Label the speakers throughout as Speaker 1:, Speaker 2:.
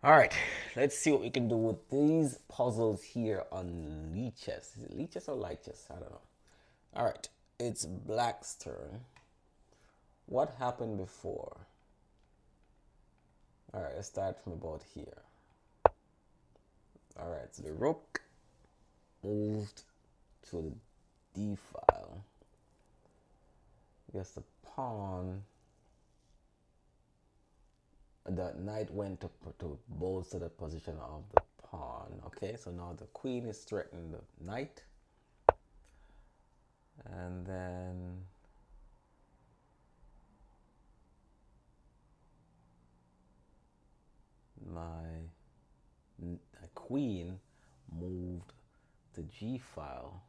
Speaker 1: All right, let's see what we can do with these puzzles here on Lichess. Is it Lichess or Lichess? I don't know. All right, it's Black's turn. What happened before? All right, let's start from about here. All right, so the rook moved to the D file. I guess the pawn, the knight went to bolster the position of the pawn. Okay, so now the queen is threatening the knight. And then my queen moved to G file.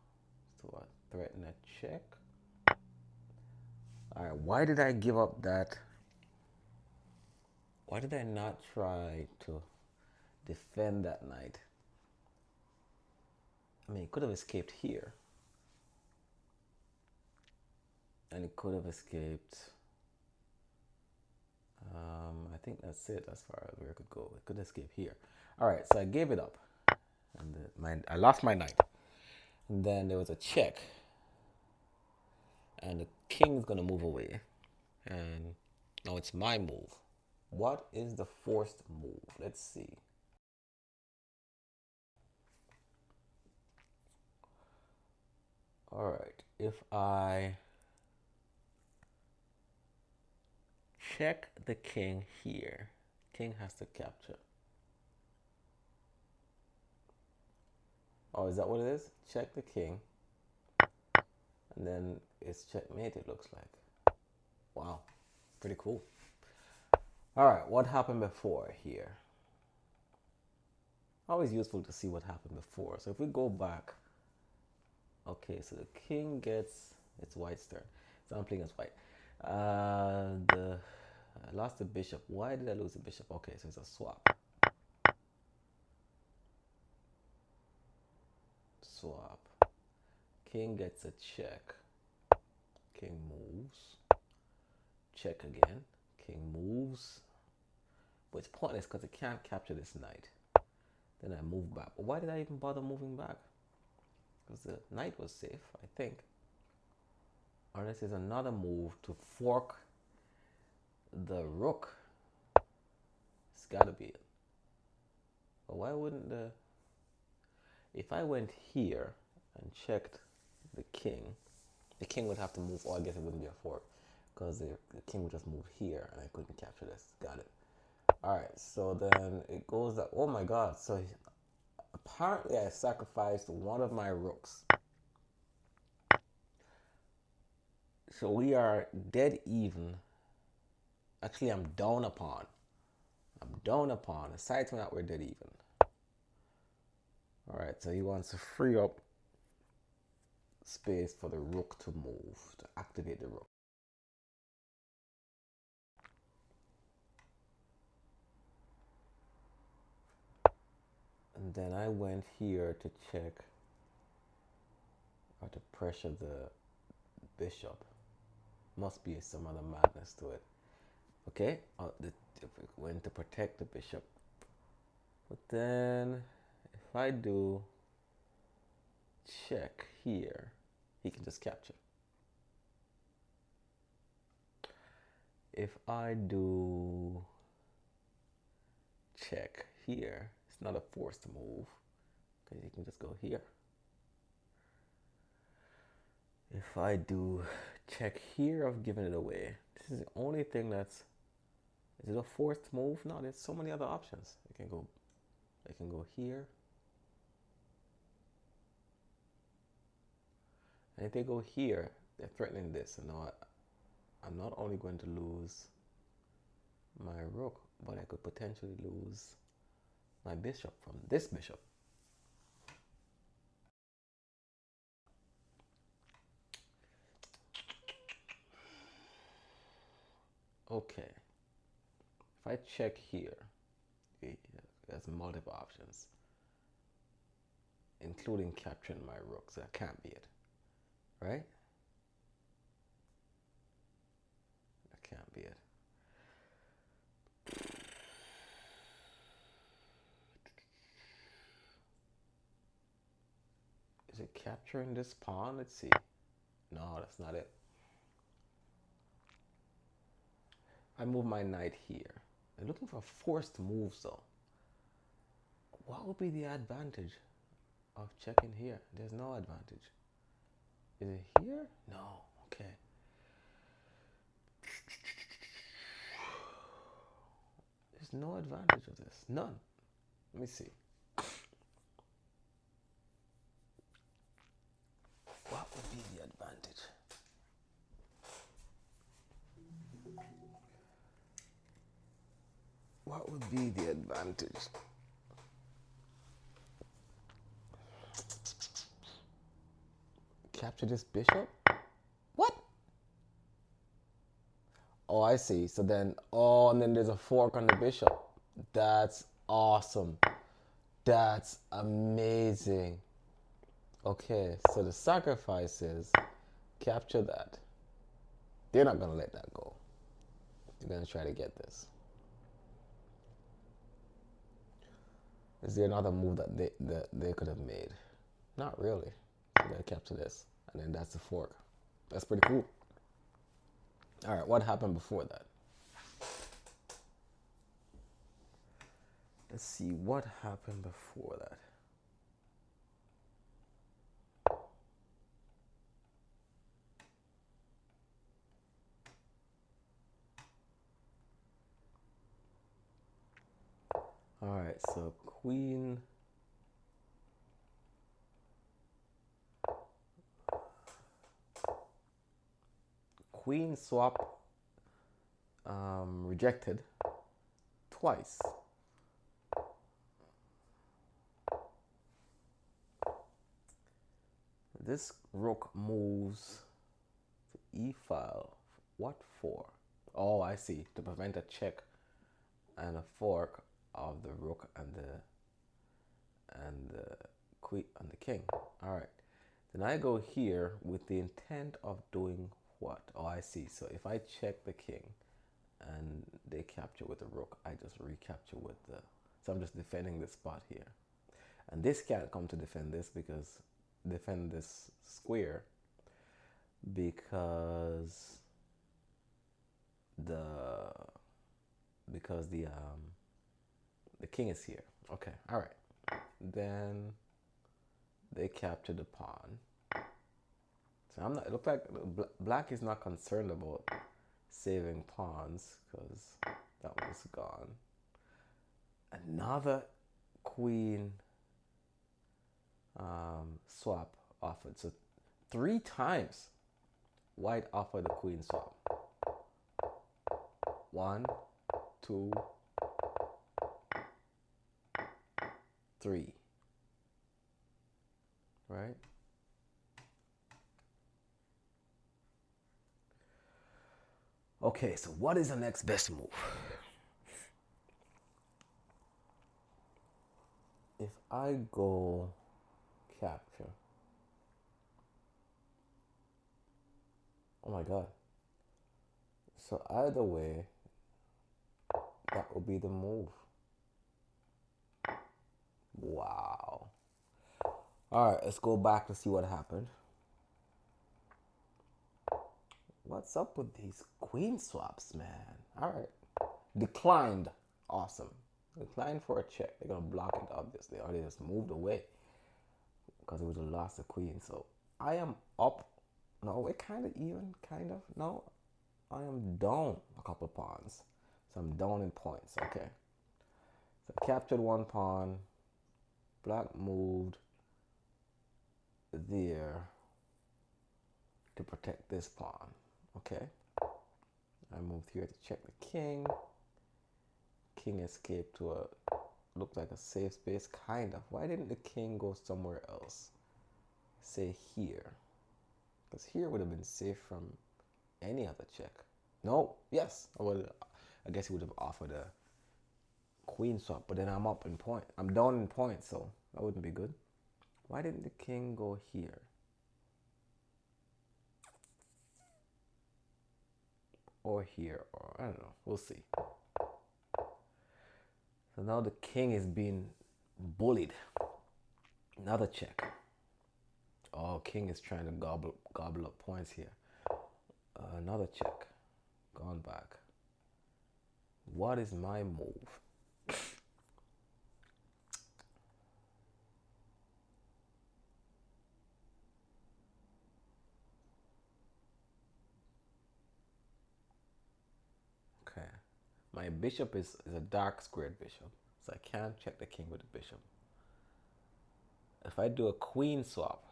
Speaker 1: So I threaten a check. All right, why did I give up that? Why did I not try to defend that knight? I mean, it could have escaped here. And it could have escaped. I think that's it as far as where it could go. It could escape here. All right, so I gave it up. And I lost my knight. And then there was a check. And the king's going to move away. And now it's my move. What is the forced move? Let's see. All right, if I check the king here, king has to capture. Oh, is that what it is? Check the king. And then it's checkmate, it looks like. Wow, pretty cool. All right, what happened before here? Always useful to see what happened before. So if we go back, okay, so the king gets, it's white's turn. So I'm playing as white. I lost the bishop. Why did I lose the bishop? Okay, so it's a swap. Swap. King gets a check. King moves. Check again. King moves. But it's pointless because it can't capture this knight. Then I move back. But why did I even bother moving back? Because the knight was safe, I think. Unless there's another move to fork the rook. It's gotta be it. But why wouldn't the... If I went here and checked the king would have to move, or I guess it wouldn't be a fork. Because the king would just move here and I couldn't capture this. Got it. Alright, so then it goes that, oh my god, so apparently I sacrificed one of my rooks. So we are dead even. Actually, I'm down a pawn. I'm down a pawn. Aside from that, we're dead even. Alright, so he wants to free up space for the rook to move, to activate the rook. And then I went here to check or to pressure the bishop. Must be some other madness to it. Okay, went to protect the bishop. But then if I do check here, he can just capture. If I do check here, it's not a forced move because you can just go here. If I do check here, I've given it away. This is the only thing that's, is it a forced move? No, there's so many other options. I can go here. And if they go here, they're threatening this. So now I'm not only going to lose my rook, but I could potentially lose my bishop from this bishop. Okay, if I check here, there's multiple options, including capturing my rook, so that can't be it, right? That can't be it. capturing this pawn. Let's see. No, that's not it. I move my knight here. I'm looking for forced moves though. What would be the advantage of checking here? There's no advantage. Is it here? No. Okay. There's no advantage of this. None. Let me see. What would be the advantage? What would be the advantage? Capture this bishop? What? Oh, I see. So then, oh, and then there's a fork on the bishop. That's awesome. That's amazing. Okay, so the sacrifice is capture that. They're not going to let that go. They're going to try to get this. Is there another move that they could have made? Not really. They're going to capture this. And then that's the fork. That's pretty cool. All right, what happened before that? Let's see what happened before that. All right, so queen swap rejected twice. This rook moves to e-file. What for? Oh, I see. To prevent a check and a fork of the rook and the queen and the king. All right. Then I go here with the intent of doing what? Oh, I see. So if I check the king and they capture with the rook, I just recapture with the... So I'm just defending this spot here. And this can't come to defend this because... defend this square because the king is here. Okay, all right. Then they capture the pawn. So I'm not. It looks like black is not concerned about saving pawns because that one's gone. Another queen swap offered. So 3 times white offered the queen swap. 1, 2, 3. Right? Okay, so what is the next best move? If I go capture. Oh my god. So either way, that would be the move. Wow. All right, let's go back to see what happened. What's up with these queen swaps, man? All right. Declined. Awesome. Declined for a check. They're going to block it, obviously. Or they just moved away because it would have lost the queen. So I am up. No, we're kind of even, kind of. No, I am down a couple pawns. So I'm down in points. Okay. So I captured 1 pawn. Black moved there to protect this pawn. Okay. I moved here to check the king. King escaped to a, looked like a safe space, kind of. Why didn't the king go somewhere else? Say here. Because here would have been safe from any other check. No, yes. I guess he would have offered a queen swap, but then I'm up in point. I'm down in points, so that wouldn't be good. Why didn't the king go here? Or here, or I don't know. We'll see. So now the king is being bullied. Another check. Oh, king is trying to gobble up points here. Another check. Gone back. What is my move? Okay. My bishop is a dark squared bishop, so I can't check the king with the bishop. If I do a queen swap,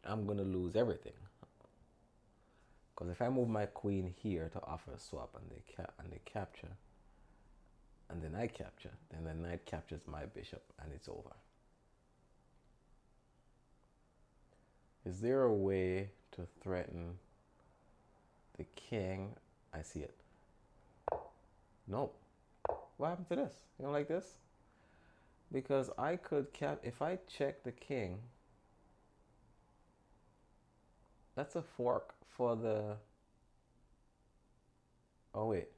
Speaker 1: I'm gonna lose everything. Because if I move my queen here to offer a swap and they capture, and then I capture, then the knight captures my bishop and it's over. Is there a way to threaten the king? I see it. No. What happened to this? You don't like this? Because I could if I check the king, that's a fork for the. Oh wait.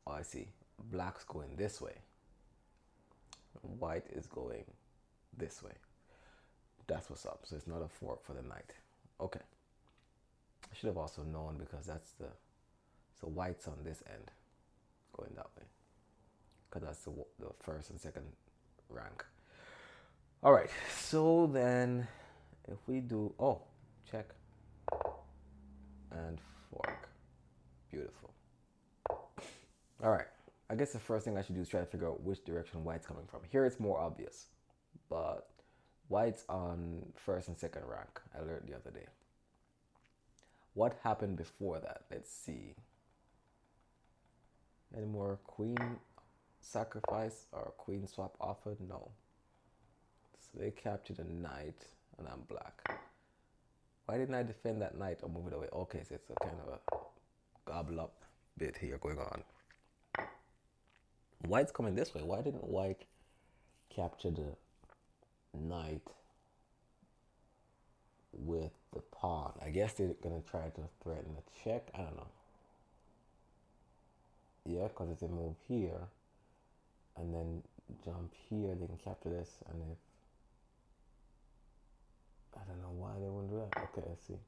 Speaker 1: Oh, I see. Black's going this way. White is going this way. That's what's up. So it's not a fork for the knight. Okay. I should have also known because that's the. So white's on this end, going that way. Because that's the first and second rank. All right. So then, if we do check and fork, beautiful. All right. I guess the first thing I should do is try to figure out which direction white's coming from. Here it's more obvious, but white's on first and second rank. I learned the other day. What happened before that? Let's see. Any more queen sacrifice or queen swap offered? No. So they captured a knight and I'm black. Why didn't I defend that knight or move it away? Okay, so it's a kind of a gobble up bit here going on. White's coming this way. Why didn't white capture the knight with the pawn? I guess they're gonna try to threaten a check. I don't know. Yeah, because if they move here and then jump here, they can capture this. And if I don't know why they wouldn't do that. Okay, let's see.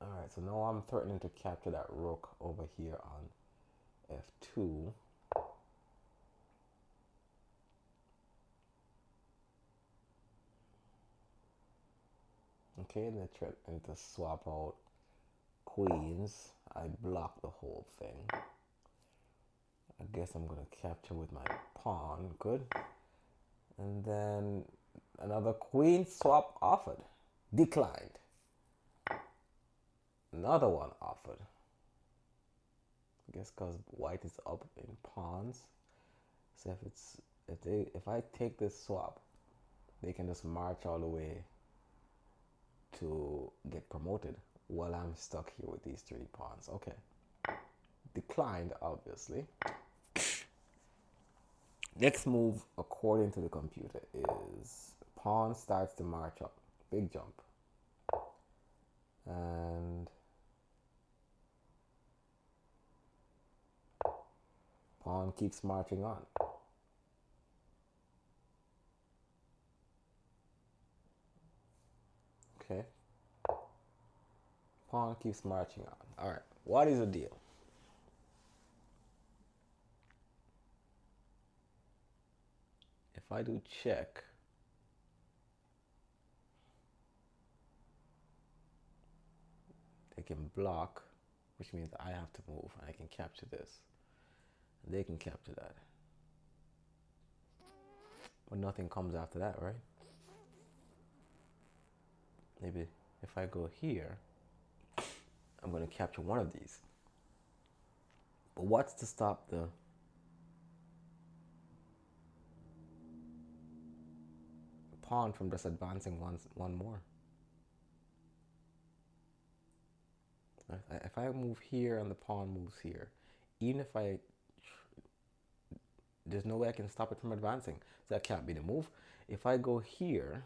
Speaker 1: All right, so now I'm threatening to capture that rook over here on f2. Okay, and they threatening to swap out queens. I block the whole thing. I guess I'm gonna capture with my pawn. Good. And then another queen swap offered. Declined. Another one offered. I guess because white is up in pawns. So if I take this swap, they can just march all the way to get promoted while I'm stuck here with these 3 pawns. Okay. Declined, obviously. Next move, according to the computer, is pawn starts to march up. Big jump. And pawn keeps marching on. Okay. Pawn keeps marching on. All right. What is the deal? If I do check, they can block, which means I have to move and I can capture this. They can capture that. But nothing comes after that, right? Maybe if I go here, I'm going to capture one of these. But what's to stop the pawn from just advancing one more? If I move here and the pawn moves here, even if there's no way I can stop it from advancing. So that can't be the move. If I go here,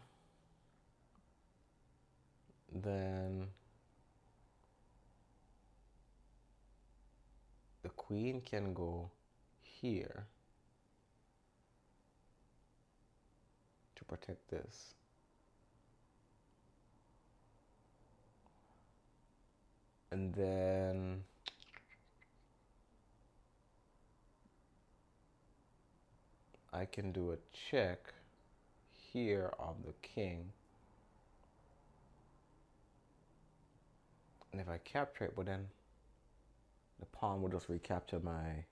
Speaker 1: then the queen can go here. protect this. And then I can do a check here of the king. And if I capture it, but then the pawn will just recapture my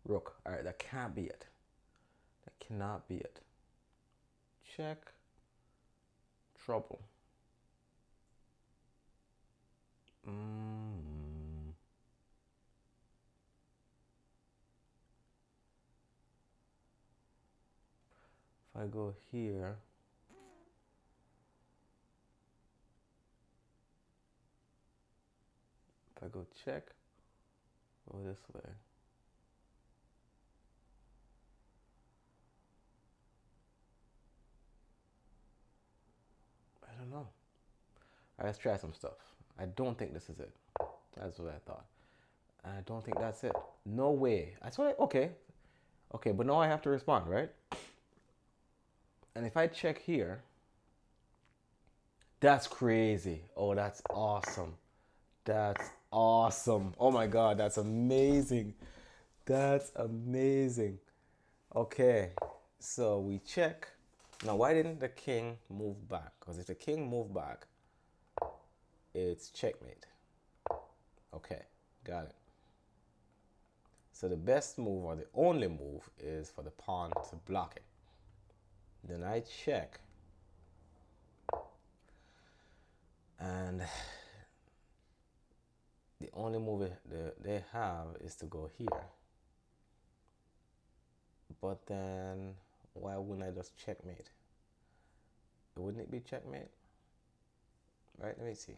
Speaker 1: rook. All right, that can't be it. That cannot be it. Check. Trouble. If I go here, if I go check, go this way. I don't know. All right, let's try some stuff. I don't think this is it. That's what I thought. I don't think that's it. No way. I swear. Okay. Okay, but now I have to respond, right? And if I check here, that's crazy. Oh, that's awesome. That's awesome. Oh my God, that's amazing. That's amazing. Okay, so we check. Now, why didn't the king move back? Because if the king moved back, it's checkmate. Okay, got it. So the best move, or the only move, is for the pawn to block it. Then I check. And the only move they have is to go here. But then, why wouldn't I just checkmate? Wouldn't it be checkmate? Right, let me see.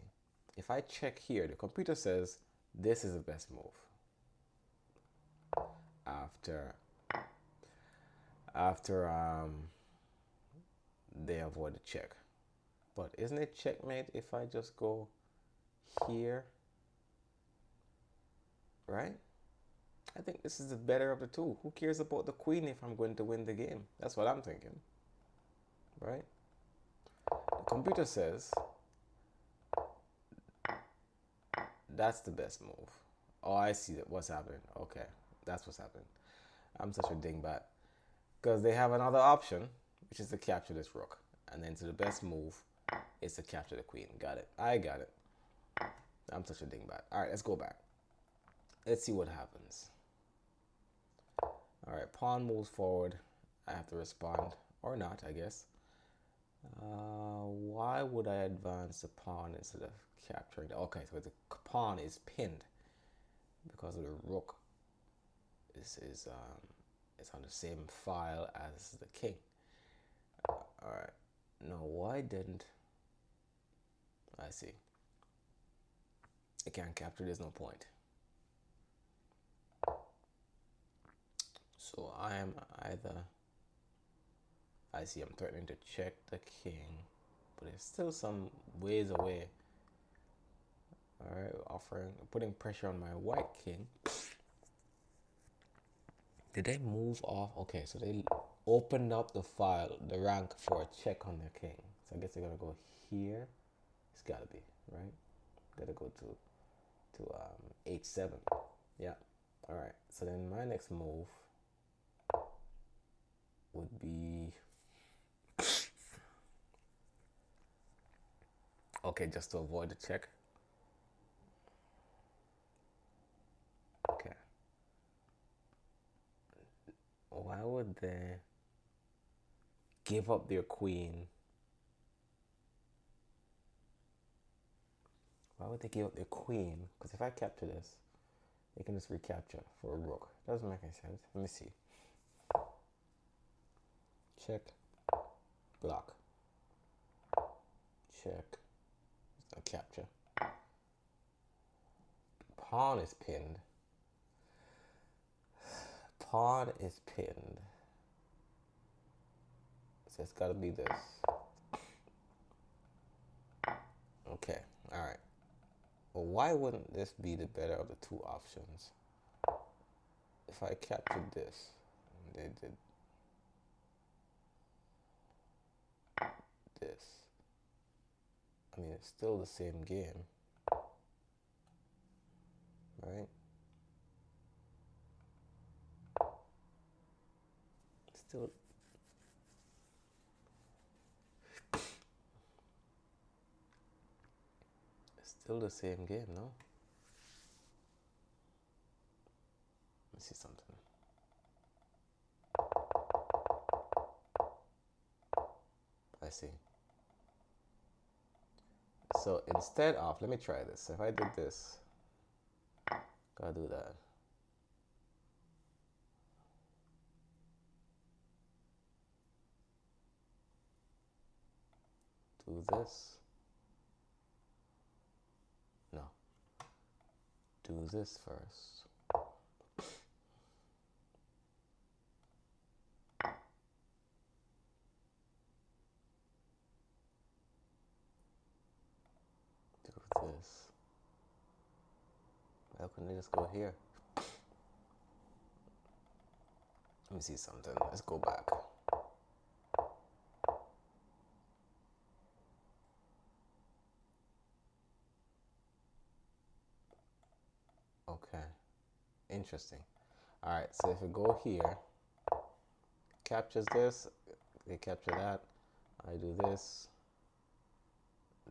Speaker 1: If I check here, the computer says this is the best move. After they avoid the check. But isn't it checkmate if I just go here? Right? I think this is the better of the two. Who cares about the queen if I'm going to win the game? That's what I'm thinking. Right? The computer says that's the best move. Oh, I see what's happening. Okay, that's what's happening. I'm such a dingbat. Because they have another option, which is to capture this rook. And then so the best move is to capture the queen. Got it. I got it. I'm such a dingbat. All right, let's go back. Let's see what happens. All right, pawn moves forward. I have to respond, or not, I guess. Why would I advance the pawn instead of capturing the... Okay, so the pawn is pinned because of the rook. This is it's on the same file as the king. All right. Now, why didn't I see? I can't capture. There's no point. So I am either... I see I'm threatening to check the king, but it's still some ways away. All right, putting pressure on my white king. Did they move off? Okay, so they opened up the file, the rank for a check on their king. So I guess they're gonna go here. It's gotta be, right? Gotta go to h7. Yeah. All right. So then my next move would be okay, just to avoid the check. Okay. Why would they give up their queen? Why would they give up their queen? Because if I capture this, they can just recapture for a rook. Doesn't make any sense. Let me see. Check. Block. Check. A capture. Pawn is pinned. Pawn is pinned. So it's got to be this. Okay. All right. Well, why wouldn't this be the better of the two options? If I captured this, they did. this. I mean, it's still the same game, right? Still, it's still the same game, no? Let me see something. I see. So instead of, let me try this. If I did this, gotta do that. Do this. No. Do this first. Do this. Why couldn't they just go here? Let me see something. Let's go back. Okay. Interesting. All right. So if we go here, captures this, they capture that. I do this.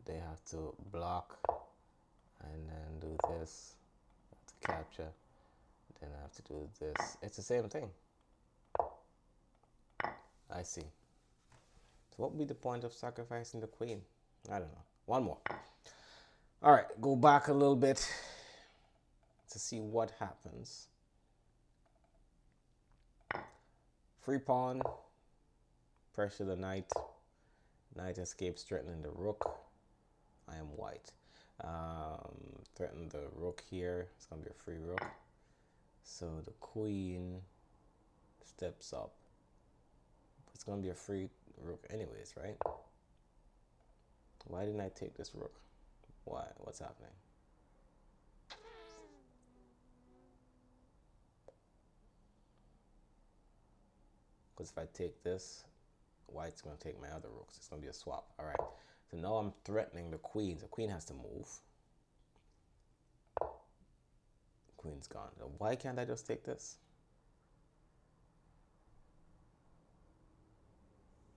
Speaker 1: They have to block and then do this. I have to capture. Then I have to do this. It's the same thing. I see. So what would be the point of sacrificing the queen? I don't know. One more. All right, go back a little bit to see what happens. Free pawn, pressure the knight. Knight escapes, threatening the rook. I am white. Threaten the rook here. It's gonna be a free rook. So the queen steps up. It's gonna be a free rook anyways, right? Why didn't I take this rook? Why? What's happening? Because if I take this, white's going to take my other rooks. It's going to be a swap. All right. So now I'm threatening the queen. The queen has to move. Queen's gone. So why can't I just take this?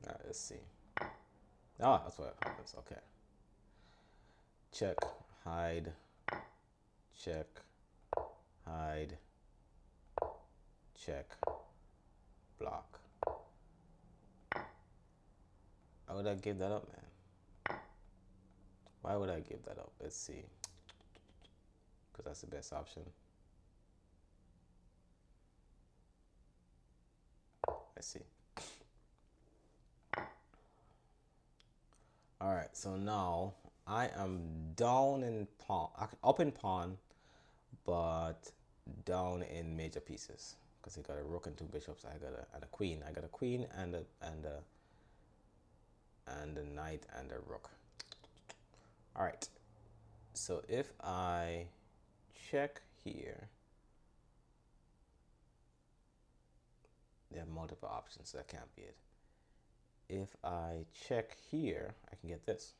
Speaker 1: All right, let's see. Oh, that's what happens. Okay. Check, hide, check, hide, check, block. Why would I give that up, man? Why would I give that up? Let's see. Because that's the best option. Let's see. All right, so now I am down in pawn, up in pawn, but down in major pieces because I got a rook and two bishops. I got a queen. I got a queen and a knight and a rook. All right. So if I check here, they have multiple options, so that can't be it. If I check here, I can get this.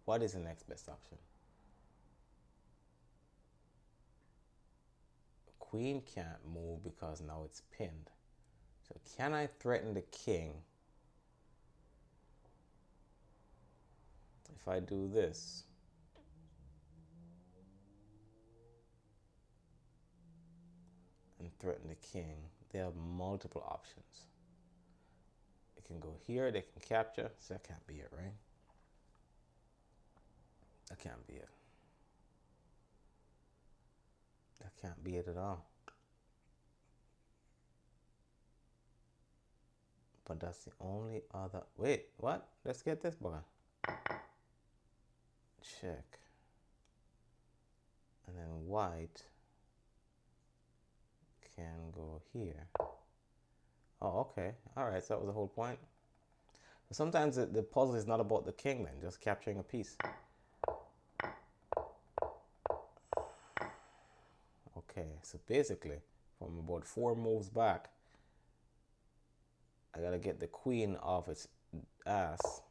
Speaker 1: What is the next best option? Queen can't move because now it's pinned. So can I threaten the king if I do this? And threaten the king. They have multiple options. They can go here, they can capture. So that can't be it, right? That can't be it. That can't be it at all. But that's the only other. Wait, what? Let's get this boy. Check. And then white can go here. Oh, okay. All right. So that was the whole point. Sometimes the puzzle is not about the king, then, just capturing a piece. Okay, so basically, from about 4 moves back, I gotta get the queen off its ass,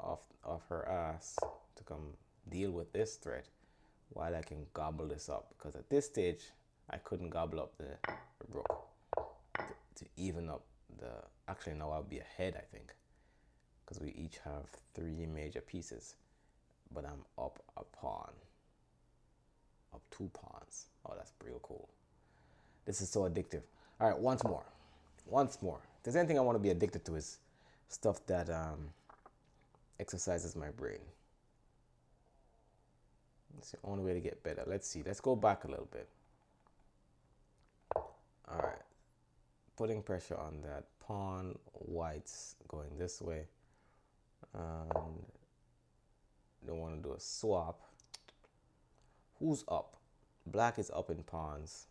Speaker 1: off her ass, to come deal with this threat while I can gobble this up. Because at this stage, I couldn't gobble up the rook to even up the. Actually, now I'll be ahead, I think, because we each have 3 major pieces, but I'm up a pawn, up 2 pawns. Oh, that's real cool. This is so addictive. All right, once more. If there's anything I want to be addicted to, is stuff that exercises my brain. It's the only way to get better. Let's see. Let's go back a little bit. All right. Putting pressure on that pawn. White's going this way. And don't want to do a swap. Who's up? Black is up in pawns.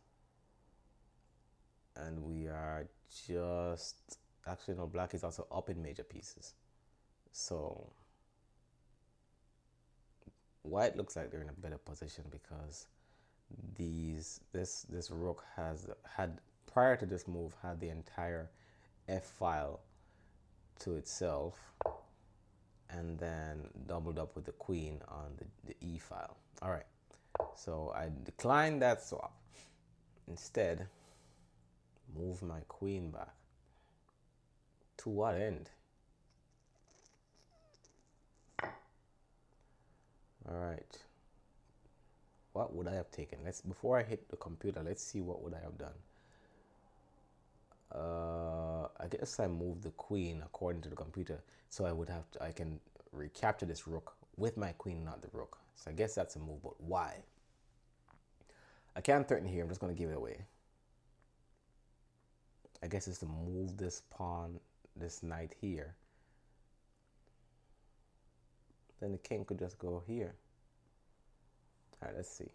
Speaker 1: And we are just... Actually, no, black is also up in major pieces. So white looks like they're in a better position because this rook had prior to this move had the entire F file to itself, and then doubled up with the queen on the E file. All right, so I declined that swap. Instead, move my queen back. To what end? All right. What would I have taken? Before I hit the computer, let's see what would I have done. I guess I moved the queen according to the computer, so I can recapture this rook with my queen, not the rook. So I guess that's a move, but why? I can't threaten here. I'm just going to give it away. I guess it's to move this pawn, this knight here. Then the king could just go here. All right, let's see.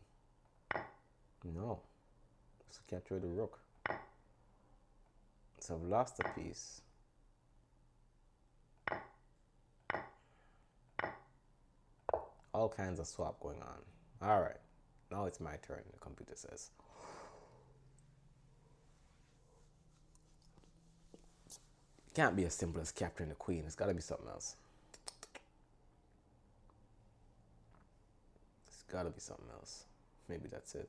Speaker 1: No. Let's capture the rook. So I've lost a piece. All kinds of swap going on. All right. Now it's my turn, the computer says. Can't be as simple as capturing the queen. It's got to be something else. It's got to be something else. Maybe that's it.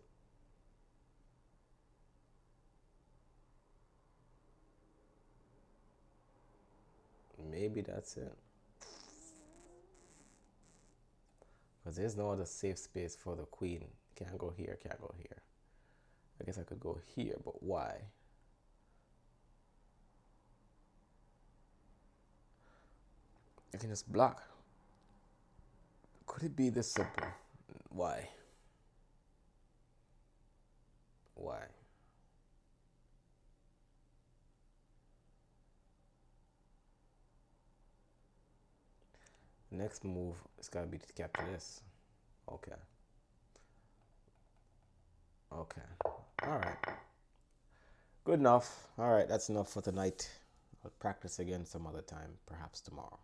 Speaker 1: Maybe that's it. Because there's no other safe space for the queen. Can't go here, can't go here. I guess I could go here, but why? I can just block. Could it be this simple? Why? Why? Next move is gotta be to capture this. Okay. Okay. Alright. Good enough. Alright, that's enough for tonight. I'll practice again some other time, perhaps tomorrow.